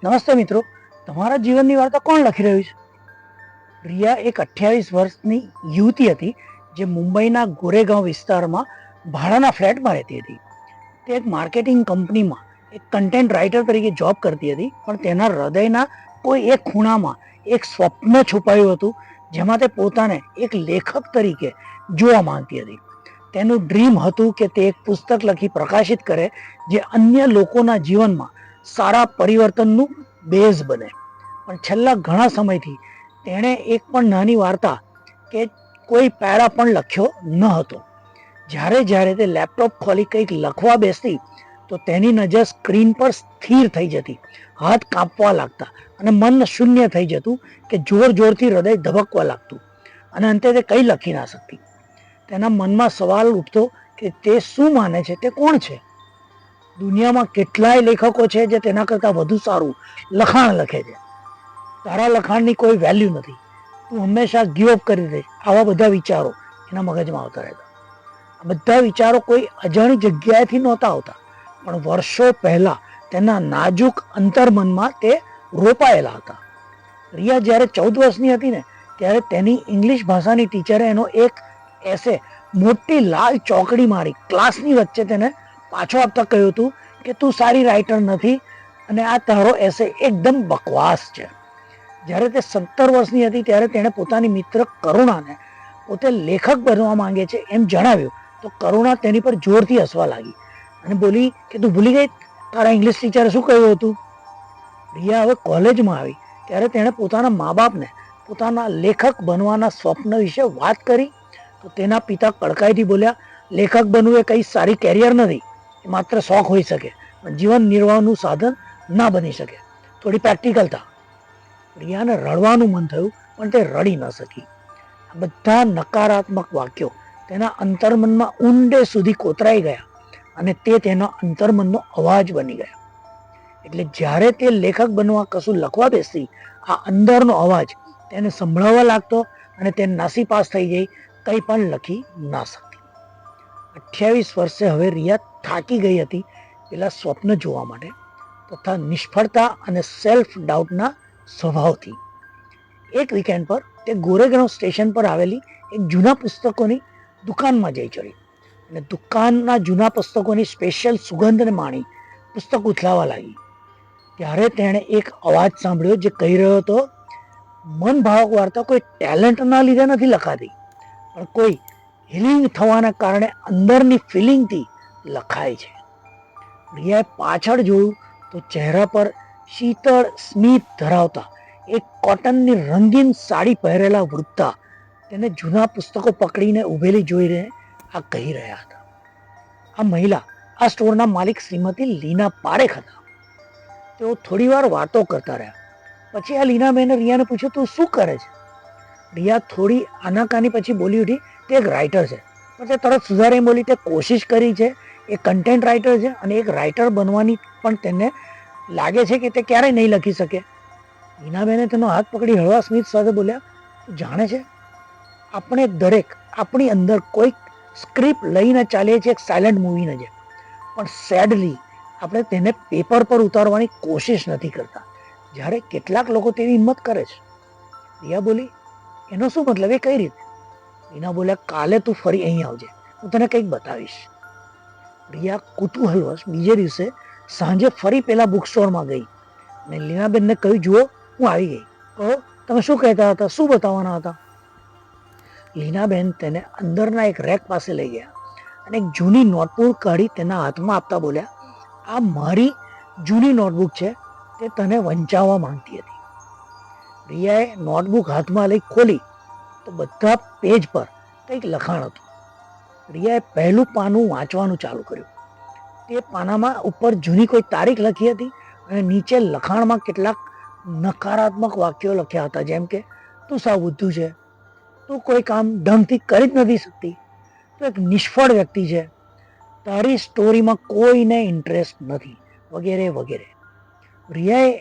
નમસ્તે મિત્રો, તમારા જીવનની વાર્તા કોણ લખી રહ્યું છે? રિયા એક 28 વર્ષની યુવતી હતી જે મુંબઈના ગોરેગાંવ વિસ્તારમાં ભાડાના ફ્લેટમાં રહેતી હતી. તે એક માર્કેટિંગ કંપનીમાં એક કન્ટેન્ટ રાઇટર તરીકે જોબ કરતી હતી, પણ તેના હૃદયના કોઈ એક ખૂણામાં એક સ્વપ્ન છુપાયું હતું, જેમાં તે પોતાને એક લેખક તરીકે જોવા માંગતી હતી. તેનું ડ્રીમ હતું કે તે એક પુસ્તક લખી પ્રકાશિત કરે જે અન્ય લોકોના જીવનમાં સારા પરિવર્તનનું બેઝ બને. પણ છેલ્લા ઘણા સમયથી તેણે એક પણ નાની વાર્તા કે કોઈ પેરા પણ લખ્યો ન હતો. જ્યારે જ્યારે તે લેપટોપ ખોલી કંઈક લખવા બેસતી તો તેની નજર સ્ક્રીન પર સ્થિર થઈ જતી, હાથ કાંપવા લાગતા અને મન શૂન્ય થઈ જતું કે જોર જોરથી હૃદય ધબકવા લાગતું, અને અંતે તે કંઈ લખી ના શકતી. તેના મનમાં સવાલ ઉઠતો કે તે શું માને છે, તે કોણ છે? દુનિયામાં કેટલાય લેખકો છે જે તેના કરતાં વધુ સારું લખાણ લખે છે. તારા લખાણની કોઈ વેલ્યુ નથી, તું હંમેશા ગીવ અપ કરી દે. આવા બધા વિચારો એના મગજમાં આવતા રહેતા. આ બધા વિચારો કોઈ અજાણી જગ્યાએથી નહોતા આવતા, પણ વર્ષો પહેલા તેના નાજુક અંતર્મનમાં તે રોપાયેલા હતા. રિયા જ્યારે 14 વર્ષની હતી ને, ત્યારે તેની ઇંગ્લિશ ભાષાની ટીચરે એનો એક એસે મોટી લાલ ચોકડી મારી ક્લાસની વચ્ચે તેને પાછો આપતા કહ્યું હતું કે તું સારી રાઇટર નથી અને આ તારો એસે એકદમ બકવાસ છે. જ્યારે તે 17 વર્ષની હતી ત્યારે તેણે પોતાની મિત્ર કરુણાને પોતે લેખક બનવા માંગે છે એમ જણાવ્યું, તો કરુણા તેની પર જોરથી હસવા લાગી અને બોલી કે તું ભૂલી ગઈ તારા ઇંગ્લિશ ટીચરે શું કહ્યું હતું? રિયા હવે કોલેજમાં આવી ત્યારે તેણે પોતાના મા બાપને પોતાના લેખક બનવાના સ્વપ્ન વિશે વાત કરી, તો તેના પિતા કડકાઈથી બોલ્યા, લેખક બનવું એ કંઈ સારી કેરિયર નથી, એ માત્ર શોખ હોઈ શકે, પણ જીવન નિર્વાહનું સાધન ના બની શકે. થોડી પ્રેક્ટિકલ થા. રિયાને રડવાનું મન થયું, પણ તે રડી ન શકી. આ બધા નકારાત્મક વાક્યો તેના અંતર્મનમાં ઊંડે સુધી કોતરાઈ ગયા અને તે તેના અંતર્મનનો અવાજ બની ગયા. એટલે જ્યારે તે લેખક બનવા કશું લખવા બેસતી, આ અંદરનો અવાજ તેને સંભળાવવા લાગતો અને તે નાસીપાસ થઈ જઈ, કંઈ પણ લખી ના શકતી. 28 વર્ષે હવે રિયા થાકી ગઈ હતી પેલા સ્વપ્ન જોવા માટે તથા નિષ્ફળતા અને સેલ્ફ ડાઉટના સ્વભાવથી. એક વીકેન્ડ પર તે ગોરેગાંવ સ્ટેશન પર આવેલી એક જૂના પુસ્તકોની દુકાનમાં જઈ ચડી અને દુકાનના જૂના પુસ્તકોની સ્પેશિયલ સુગંધને માણી પુસ્તક ઉથલાવા લાગી. ત્યારે તેણે એક અવાજ સાંભળ્યો જે કહી રહ્યો હતો, મન ભાવક વાર્તા કોઈ ટેલેન્ટના લીધે નથી લખાતી, પણ કોઈ હિલિંગ થવાના કારણે અંદરની ફિલિંગથી લખાય છે. રિયાએ પાછળ જોયું તો ચહેરા પર શીતળ સ્મિત ધરાવતા એક કોટનની રંગીન સાડી પહેરેલા વૃદ્ધા તેને જૂના પુસ્તકો પકડીને ઉભેલી જોઈને આ કહી રહ્યા હતા. આ મહિલા આ સ્ટોરના માલિક શ્રીમતી લીના પારેખ હતા. તેઓ થોડી વાર વાતો કરતા રહ્યા. પછી આ લીનાબેને રિયાને પૂછ્યું, તું શું કરે છે? રિયા થોડી આનાકાની પછી બોલી ઉઠી, તે એક રાઇટર છે. પણ તે તરત સુધારી બોલી, તે કોશિશ કરી છે, એ કન્ટેન્ટ રાઇટર છે અને એક રાઇટર બનવાની પણ તેને લાગે છે કે તે ક્યારેય નહીં લખી શકે. લીનાબેને તેનો હાથ પકડી હળવા સ્મિત સાથે બોલ્યા, જાણે છે, આપણે દરેક આપણી અંદર કોઈક સ્ક્રિપ્ટ લઈને ચાલીએ છીએ, એક સાયલન્ટ મૂવીને જેમ, પણ સેડલી આપણે તેને પેપર પર ઉતારવાની કોશિશ નથી કરતા. જ્યારે કેટલાક લોકો તેની હિંમત કરે છે. રિયા બોલી, એનો શું મતલબ, એ કઈ રીતે? લીના બોલ્યા, કાલે તું ફરી અહીં આવજે, હું તને કંઈક બતાવીશ. રિયા કુતૂહલવશ બીજે દિવસે સાંજે ફરી પેલા બુક સ્ટોરમાં ગઈ અને લીનાબેનને કહ્યું, જુઓ હું આવી ગઈ, કહો તમે શું કહેતા હતા, શું બતાવવાના હતા? લીનાબેન તેને અંદરના એક રેક પાસે લઈ ગયા અને એક જૂની નોટબુક કાઢી તેના હાથમાં આપતા બોલ્યા, આ મારી જૂની નોટબુક છે, તે તને વંચાવવા માંગતી હતી. રિયાએ નોટબુક હાથમાં લઈ ખોલી તો બધા પેજ પર કંઈક લખાણ હતું. રિયાએ પહેલું પાનું વાંચવાનું ચાલુ કર્યું. તે પાનામાં ઉપર જૂની કોઈ તારીખ લખી હતી અને નીચે લખાણમાં કેટલાક નકારાત્મક વાક્યો લખ્યા હતા, જેમ કે તું સાવ બુદ્ધુ છે, તું કોઈ કામ ઢંગથી કરી જ નથી શકતી, તું એક નિષ્ફળ વ્યક્તિ છે, તારી સ્ટોરીમાં કોઈને ઇન્ટરેસ્ટ નથી, વગેરે વગેરે. રિયાએ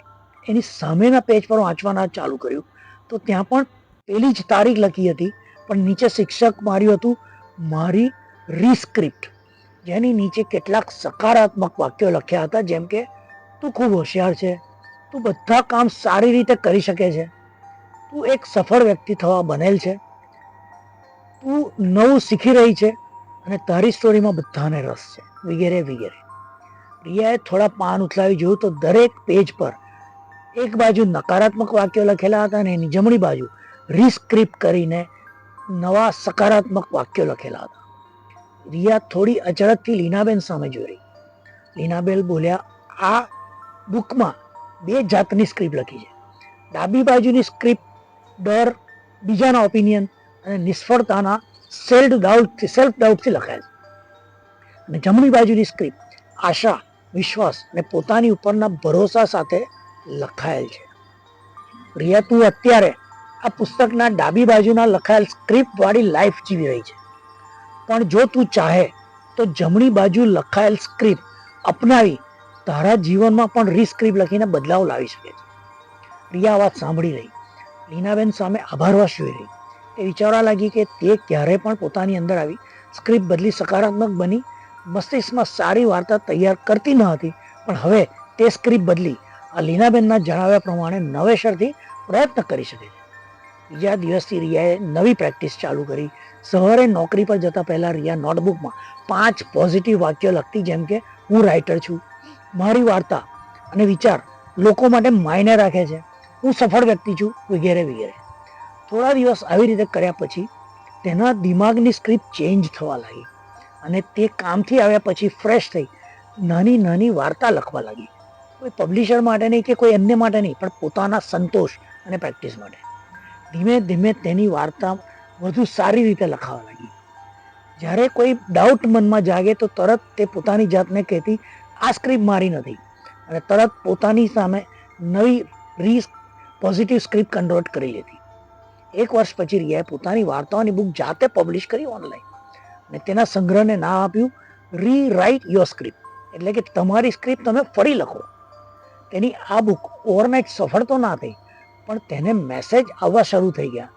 એની સામેના પેજ પર વાંચવાના ચાલુ કર્યું તો ત્યાં પણ પેલી જ તારીખ લખી હતી, પણ નીચે શિક્ષક માર્યું હતું, મારી રિસ્ક્રિપ્ટ, જેની નીચે કેટલાક સકારાત્મક વાક્યો લખ્યા હતા, જેમ કે તું ખૂબ હોશિયાર છે, તું બધા કામ સારી રીતે કરી શકે છે, તું એક સફળ વ્યક્તિ થવા બનેલ છે, તું નવું શીખી રહી છે અને તારી સ્ટોરીમાં બધાને રસ છે, વગેરે વગેરે. રિયાએ થોડા પાન ઉથલાવી જોયું તો દરેક પેજ પર એક બાજુ નકારાત્મક વાક્યો લખેલા હતા અને એની જમણી બાજુ રીસ્ક્રિપ્ટ કરીને નવા સકારાત્મક વાક્યો લખેલા હતા. રિયા થોડી અચળકથી લીનાબેન સામે જોઈ રહી. લીનાબેન બોલ્યા, આ બુકમાં 2 જાતની સ્ક્રિપ્ટ લખી છે. ડાબી બાજુની સ્ક્રિપ્ટ ડર, બીજાના ઓપિનિયન અને નિષ્ફળતાના સેલ્ફ ડાઉટથી લખાયેલ છે, અને જમણી બાજુની સ્ક્રિપ્ટ આશા, વિશ્વાસ અને પોતાની ઉપરના ભરોસા સાથે લખાયેલ છે. રિયા, તું અત્યારે આ પુસ્તકના ડાબી બાજુના લખાયેલ સ્ક્રિપ્ટ વાળી લાઈફ જીવી રહી છે, પણ જો તું ચાહે તો જમણી બાજુ લખાયેલ સ્ક્રિપ્ટ અપનાવી તારા જીવનમાં પણ રીસ્ક્રિપ્ટ લખીને બદલાવ લાવી શકે છે. રિયા વાત સાંભળી રહી. લીનાબેન સામે આભારવશ જોઈ રહી. તે વિચારવા લાગી કે તે ક્યારે પણ પોતાની અંદર આવી સ્ક્રિપ્ટ બદલી સકારાત્મક બની મસ્તિષ્કમાં સારી વાર્તા તૈયાર કરતી ન હતી, પણ હવે તે સ્ક્રિપ્ટ બદલી આ લીનાબેનના જણાવ્યા પ્રમાણે નવેસરથી પ્રયત્ન કરી શકે છે. બીજા દિવસથી રિયાએ નવી પ્રેક્ટિસ ચાલુ કરી. સવારે નોકરી પર જતા પહેલા રિયા નોટબુકમાં 5 પોઝિટિવ વાક્યો લખતી, જેમ કે હું રાઇટર છું, મારી વાર્તા અને વિચાર લોકો માટે માયને રાખે છે, હું સફળ વ્યક્તિ છું, વગેરે વગેરે. થોડા દિવસ આવી રીતે કર્યા પછી તેના દિમાગની સ્ક્રિપ્ટ ચેન્જ થવા લાગી અને તે કામથી આવ્યા પછી ફ્રેશ થઈ નાની નાની વાર્તા લખવા લાગી. કોઈ પબ્લિશર માટે નહીં કે કોઈ અન્ય માટે નહીં, પણ પોતાના સંતોષ અને પ્રેક્ટિસ માટે. ધીમે ધીમે તેની વાર્તા વધુ સારી રીતે લખાવા લાગી. જ્યારે કોઈ ડાઉટ મનમાં જાગે તો તરત તે પોતાની જાતને કહેતી, આ સ્ક્રિપ્ટ મારી નથી, અને તરત પોતાની સામે નવી પોઝિટિવ સ્ક્રિપ્ટ કન્વર્ટ કરી લેતી. 1 વર્ષ પછી રિયાએ પોતાની વાર્તાઓની બુક જાતે પબ્લિશ કરી ઓનલાઈન, અને તેના સંગ્રહને નામ આપ્યું રીરાઇટ યોર સ્ક્રિપ્ટ, એટલે કે તમારી સ્ક્રિપ્ટ તમે ફરી લખો. તેની આ બુક ઓવરનાઇટ સફળ તો ના થઈ, પણ તેને મેસેજ આવવા શરૂ થઈ ગયા.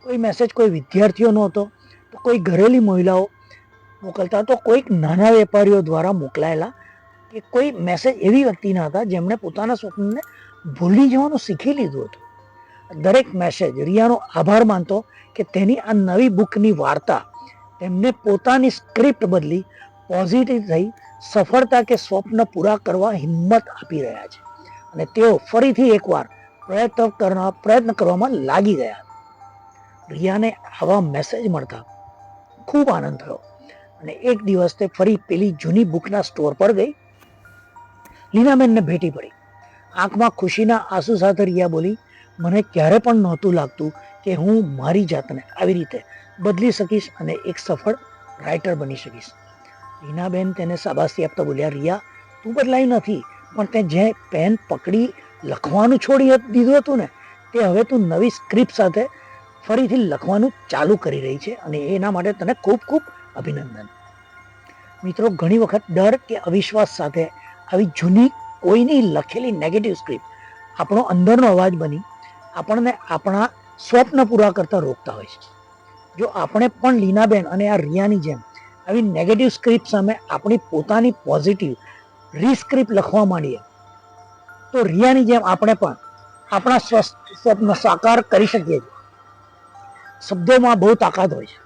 કોઈ મેસેજ કોઈ વિદ્યાર્થીઓનો હતો, તો કોઈ ઘરેલી મહિલાઓ મોકલતા, તો કોઈક નાના વેપારીઓ દ્વારા મોકલાયેલા, કે કોઈ મેસેજ એવી વ્યક્તિના હતા જેમણે પોતાના સ્વપ્નને ભૂલી જવાનું શીખી લીધું હતું. દરેક મેસેજ રિયાનો આભાર માનતો કે તેની આ નવી બુકની વાર્તા તેમને પોતાની સ્ક્રિપ્ટ બદલી પોઝિટિવ થઈ સફળતા કે સ્વપ્ન પૂરા કરવા હિંમત આપી રહ્યા છે, અને તેઓ ફરીથી એકવાર પ્રયત્ન કરવામાં લાગી ગયા. રિયાને આવા મેસેજ મળતા ખૂબ આનંદ થયો, અને એક દિવસ તે ફરી પેલી જૂની બુકના સ્ટોર પર ગઈ. લીનાબેનને ભેટી પડી. આંખમાં ખુશીના આંસુ સાથે રિયા બોલી, મને ક્યારે પણ નહોતું લાગતું કે હું મારી જાતને આવી રીતે બદલી શકીશ અને એક સફળ રાઇટર બની શકીશ. લીનાબેન તેને શાબાશી આપતા બોલ્યા, રિયા, તું બદલાઈ નથી, પણ તે જે પેન પકડી લખવાનું છોડી દીધું હતું ને, તે હવે તું નવી સ્ક્રિપ્ટ સાથે ફરીથી લખવાનું ચાલુ કરી રહી છે, અને એના માટે તને ખૂબ ખૂબ અભિનંદન. મિત્રો, ઘણી વખત ડર કે અવિશ્વાસ સાથે આવી જૂની કોઈની લખેલી નેગેટિવ સ્ક્રિપ્ટ આપણો અંદરનો અવાજ બની આપણને આપણા સ્વપ્ન પૂરા કરતા રોકતા હોય છે. જો આપણે પણ લીનાબેન અને આ રિયાની જેમ આવી નેગેટિવ સ્ક્રિપ્ટ સામે આપણી પોતાની પોઝિટિવ રીસ્ક્રિપ્ટ લખવા માંડીએ, તો રિયાની જેમ આપણે પણ આપણા સ્વપ્ન સાકાર કરી શકીએ છીએ. શબ્દોમાં બહુ તાકાત હોય છે.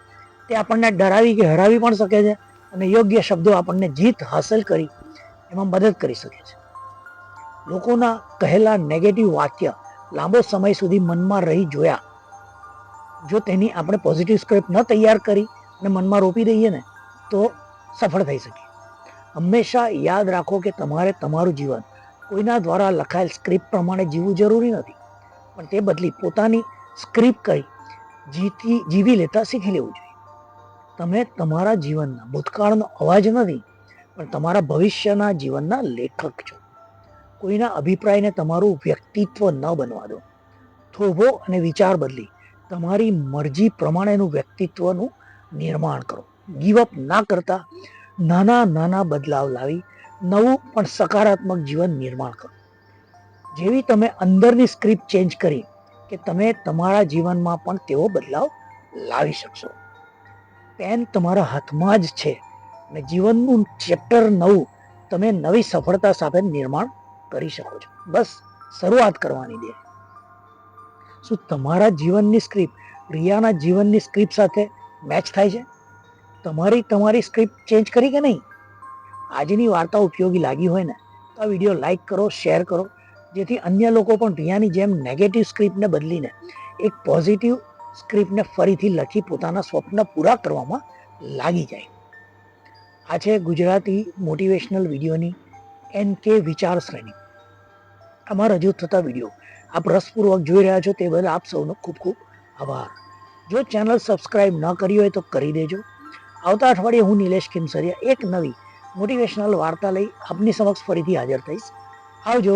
તે આપણને ડરાવી કે હરાવી પણ શકે છે, અને યોગ્ય શબ્દો આપણને જીત હાંસલ કરી એમાં મદદ કરી શકે છે. લોકોના કહેલા નેગેટિવ વાક્ય લાંબો સમય સુધી મનમાં રહી જોયા, જો તેની આપણે પોઝિટિવ સ્ક્રિપ્ટ ન તૈયાર કરી અને મનમાં રોપી દઈએ ને, તો સફળ થઈ શકીએ. હંમેશા યાદ રાખો કે તમારે તમારું જીવન કોઈના દ્વારા લખાયેલ સ્ક્રિપ્ટ પ્રમાણે જીવવું જરૂરી નથી, પણ તે બદલી પોતાની સ્ક્રિપ્ટ કરી જીવી લેતા શીખી લેવું જોઈએ. તમે તમારા જીવનના ભૂતકાળનો અવાજ નથી, પણ તમારા ભવિષ્યના જીવનના લેખક છો. કોઈના અભિપ્રાયને તમારું વ્યક્તિત્વ ન બનવા દો. થોભો અને વિચાર બદલી તમારી મરજી પ્રમાણેનું વ્યક્તિત્વનું નિર્માણ કરો. ગીવઅપ ના કરતા નાના નાના બદલાવ લાવી નવું પણ સકારાત્મક જીવન નિર્માણ કરો. જેવી તમે અંદરની સ્ક્રિપ્ટ ચેન્જ કરી કે તમે તમારા જીવનમાં પણ તેવો બદલાવ લાવી શકશો. પેન તમારા હાથમાં જ છે, અને જીવનનું ચેપ્ટર નવું તમે નવી સફળતા સાથે નિર્માણ કરી શકો છો. બસ શરૂઆત કરવાની દે. શું તમારા જીવનની સ્ક્રિપ્ટ રિયાના જીવનની સ્ક્રિપ્ટ સાથે મેચ થાય છે? તમારી સ્ક્રિપ્ટ ચેન્જ કરી કે નહીં? આજની વાર્તા ઉપયોગી લાગી હોય ને તો આ વિડીયો લાઈક કરો, શેર કરો, જેથી અન્ય લોકો પણ રિયાની જેમ નેગેટિવ સ્ક્રિપ્ટને બદલીને એક પોઝિટિવ સ્ક્રિપ્ટને ફરીથી લખી પોતાના સ્વપ્ન પૂરા કરવામાં લાગી જાય. આ છે ગુજરાતી મોટિવેશનલ વિડીયોની NK વિચાર શ્રેણી. અમારા રજૂ થતા વિડીયો આપ રસપૂર્વક જોઈ રહ્યા છો તે બદલ આપ સૌનો ખૂબ ખૂબ આભાર. જો ચેનલ સબસ્ક્રાઇબ ન કરી હોય તો કરી દેજો. આવતા અઠવાડિયે હું નિલેશ ખીમસરિયા એક નવી મોટિવેશનલ વાર્તા લઈ આપની સમક્ષ ફરીથી હાજર થઈશ. આવજો.